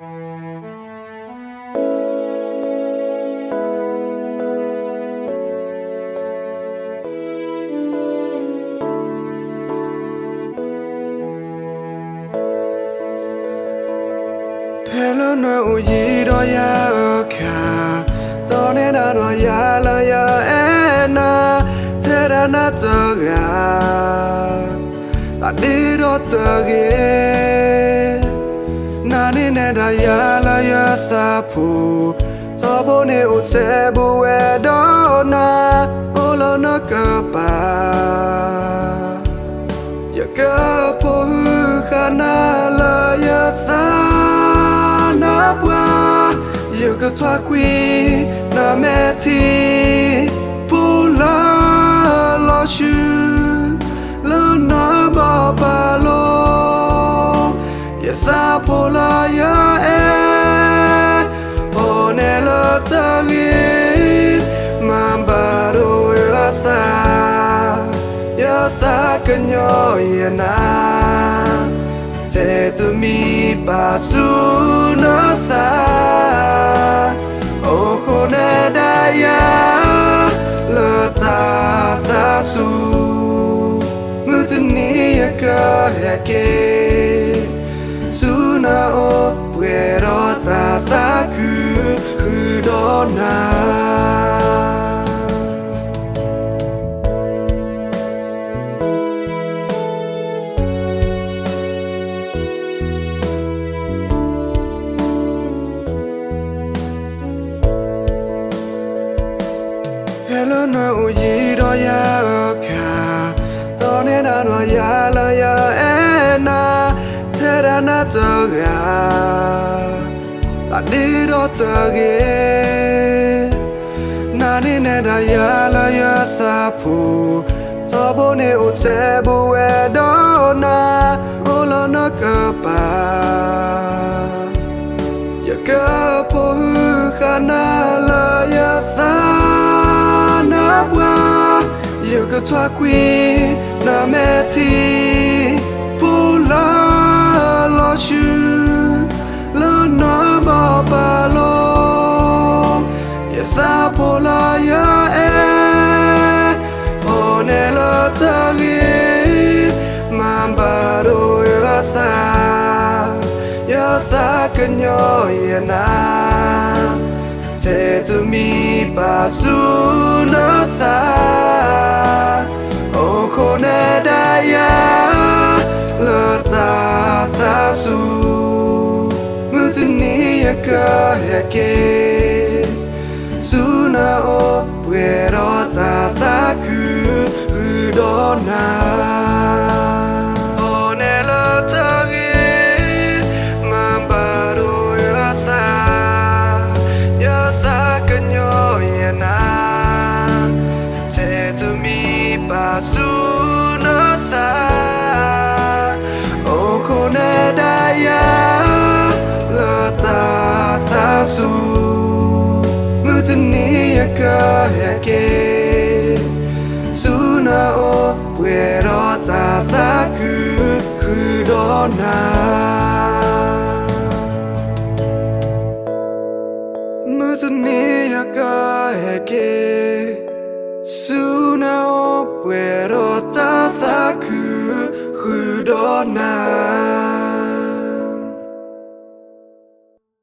Hello no uyi do ya ka to ne na do ya la ya ena tera na to ga ta di do to ge na ni ne da ya la ya sa pu to bo ne u se bu we do na o lo no ka pa ya ka po khana la ya sa yêu cái thoa quy na mẹ thi pu la lo chu lo na ba ba lo ya sa po la ya e o ne lo ta gi ma ba ro ya sa cái nhỏ ya na te tu mi pa su no sa o kone da ya le ta sa su mutni ya ka ya ke su na o puero ta sa ku do na Hello no uyi do ya ka to ne na do ya la ya ena tera na to ga ta di do to ge na ni ne da ya la ya sa pu to bo ne u se bu we do na o lo no ka pa ya ka po khana la ya sa yêu cái thoa quy na mẹ thi pu la lo chu lo na ba ba lo ya sa po la ya e o ne lo ta gi ma ba ro ya sa cái nhỏ ya na te tu mi pa su no sa o kone da ya le ta sa su mutni ya ka ya ke su na o puero ta sa ku do na o ne lo ta su no sa o kone da ya le ta sa su mutni ya ka ya ke su na o puero ta sa ku do na